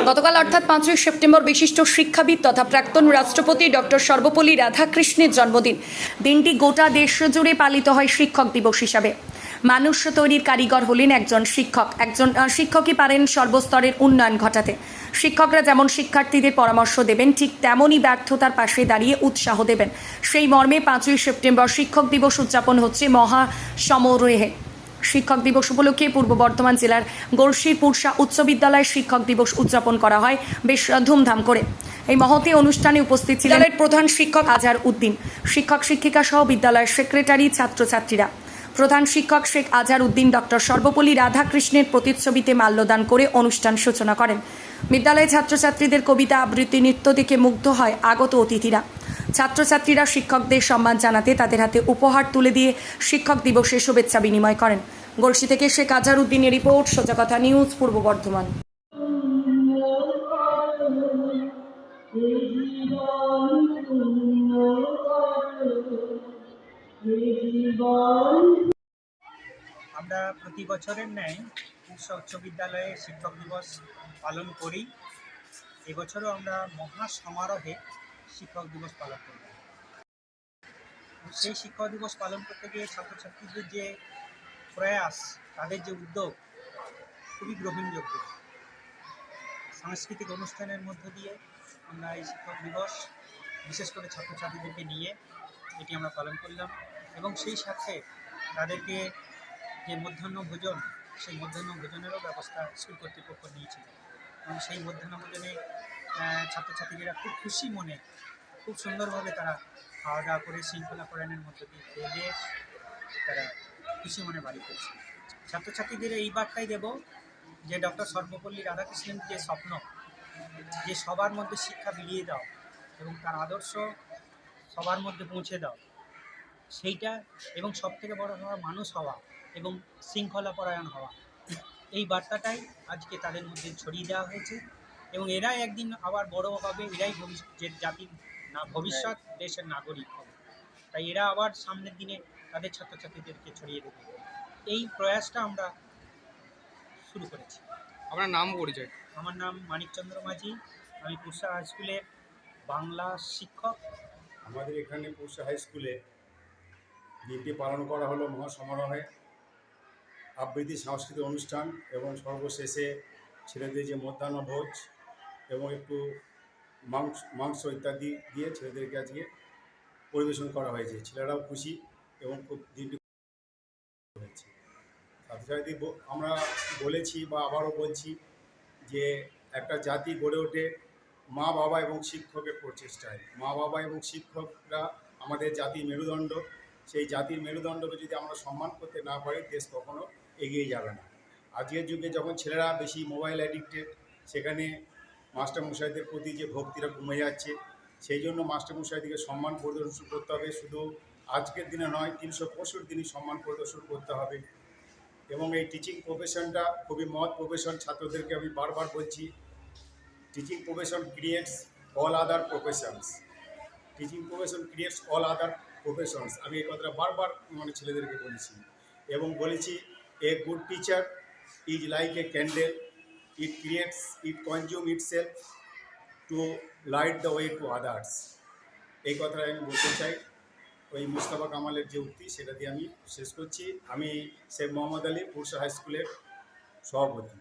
গতকাল অর্থাৎ 5ই সেপ্টেম্বর বিশিষ্ট শিক্ষাবিদ তথা প্রাক্তন রাষ্ট্রপতি ডক্টর সর্বপল্লী রাধাকৃষ্ণের জন্মদিন। দিনটি গোটা দেশ জুড়ে পালিত হয় শিক্ষক দিবস হিসাবে। মানুষ তৈরির কারিগর হলেন একজন শিক্ষক। একজন শিক্ষকই পারেন সর্বস্তরের উন্নয়ন ঘটাতে। শিক্ষকরা যেমন শিক্ষার্থীদের পরামর্শ দেবেন, ঠিক তেমনই ব্যর্থতার পাশে দাঁড়িয়ে উৎসাহ দেবেন। সেই মর্মে 5ই সেপ্টেম্বর শিক্ষক দিবস উদযাপন হচ্ছে মহা সমারোহে। শিক্ষক দিবস উপলক্ষে পূর্ব বর্ধমান জেলার গড়শির পুরসা উচ্চ বিদ্যালয়ের শিক্ষক দিবস উদযাপন করা হয় বেশ ধুমধাম করে। এই মহতী অনুষ্ঠানে উপস্থিত ছিলেন প্রধান শিক্ষক আজহার উদ্দিন, শিক্ষক শিক্ষিকা সহ বিদ্যালয়ের সেক্রেটারি, ছাত্রছাত্রীরা। প্রধান শিক্ষক শেখ আজহার উদ্দিন ডক্টর সর্বপল্লী রাধাকৃষ্ণের প্রতিচ্ছবিতে মাল্যদান করে অনুষ্ঠান সূচনা করেন। বিদ্যালয়ে ছাত্রছাত্রীদের কবিতা আবৃত্তি, নৃত্য দেখে মুগ্ধ হয় আগত অতিথিরা। ছাত্রছাত্রীরা শিক্ষকদের সম্মান জানাতে তাদের হাতে উপহার তুলে দিয়ে শিক্ষক দিবসের শুভেচ্ছা বিনিময় করেন। গড়শি থেকে শেখ আজহার উদ্দিনের রিপোর্ট, সোজা কথা নিউজ, পূর্ব বর্ধমান। আমরা প্রতি বছরের ন্যায় পুরসা উচ্চ বিদ্যালয়ে শিক্ষক দিবস পালন করি। এবছরও আমরা মহা সমারোহে শিক্ষক দিবস পালন করি। সেই শিক্ষক দিবস পালন করতে গিয়ে ছাত্রছাত্রীদের যে প্রয়াস, তাদের যে উদ্যোগ খুবই গ্রহণযোগ্য। সাংস্কৃতিক অনুষ্ঠানের মধ্য দিয়ে আমরা এই শিক্ষক দিবস বিশেষ করে ছাত্রছাত্রীদেরকে নিয়ে এটি আমরা পালন করলাম এবং সেই সাথে তাদেরকে যে মধ্যাহ্ন ভোজন, সেই মধ্যাহ্ন ভোজনেরও ব্যবস্থা স্কুল কর্তৃপক্ষ নিয়েছিল এবং সেই মধ্যাহ্ন ভোজনে ছাত্রছাত্রীরা খুব খুশি মনে, খুব সুন্দরভাবে তারা খাওয়া দাওয়া করে শৃঙ্খলা পরায়ণের মধ্য দিয়ে খেয়ে তারা খুশি মনে বাড়ি করছে। ছাত্রছাত্রীদের এই বার্তাই দেব যে ডক্টর সর্বপল্লী রাধাকৃষ্ণের যে স্বপ্ন, যে সবার মধ্যে শিক্ষা বিলিয়ে দাও এবং তার আদর্শ সবার মধ্যে পৌঁছে দাও, সেইটা এবং সবথেকে বড় হওয়া মানুষ হওয়া এবং শৃঙ্খলা পরায়ণ হওয়া, এই বার্তাটাই আজকে তাদের মধ্যে ছড়িয়ে দেওয়া হয়েছে এবং এরাই একদিন আবার বড় হবে, এরাই যে জাতির ভবিষ্যৎ দেশের নাগরিক হবে। তাই এরা আবার সামনের দিনে তাদের ছাত্রছাত্রীদেরকে ছড়িয়ে দেবে। এই প্রয়াসটা আমরা শুরু করেছি। আপনার নাম পরিচয়? আমার নাম মানিকচন্দ্র মাঝি, আমি পুরসা হাই স্কুলের বাংলা শিক্ষক। আমাদের এখানে পুরসা হাই স্কুলে দিনটি পালন করা হলো মহাসমারোহে। আবৃত্তি, সাংস্কৃতিক অনুষ্ঠান এবং সর্বশেষে ছেলেদের যে মধ্যাহ্ন ভোজ এবং একটু মাংস ইত্যাদি দিয়ে ছেলেদেরকে আজকে পরিবেশন করা হয়েছে। ছেলেরাও খুশি এবং খুব দিনটি হয়েছে। ছাত্রছাত্রী আমরা বলেছি বা আবারও বলছি যে একটা জাতি গড়ে ওঠে মা বাবা এবং শিক্ষকের প্রচেষ্টায়। মা বাবা এবং শিক্ষকরা আমাদের জাতির মেরুদণ্ড। সেই জাতির মেরুদণ্ডকে যদি আমরা সম্মান করতে না পারি, দেশ কখনো এগিয়ে যাবে না। আজকের যুগে যখন ছেলেরা বেশি মোবাইল অ্যাডিক্টেড, সেখানে মাস্টারমশাইদের প্রতি যে ভক্তিটা কমে যাচ্ছে, সেই জন্য মাস্টারমশাইদেরকে সম্মান প্রদর্শন করতে হবে। শুধু আজকের দিনে নয়, 365 দিনই সম্মান প্রদর্শন করতে হবে। এবং এই টিচিং প্রফেশনটা খুবই মহৎ প্রফেশন। ছাত্রদেরকে আমি বারবার বলছি, teaching profession creates all other professions. Teaching profession creates all other professions. আমি এই কথাটা বারবার ছেলেদেরকে বলেছি এবং বলেছি, a good teacher is like a candle, it creates, it consume itself to light the way to others. এই কথাটা আমি বলতে চাই। ওই মুস্তাফা কামালের যে উক্তি, সেটা দিয়ে আমি শেষ করছি। আমি শেখ মোহাম্মদ আলী, পুরসা হাই স্কুলের সভাপতি।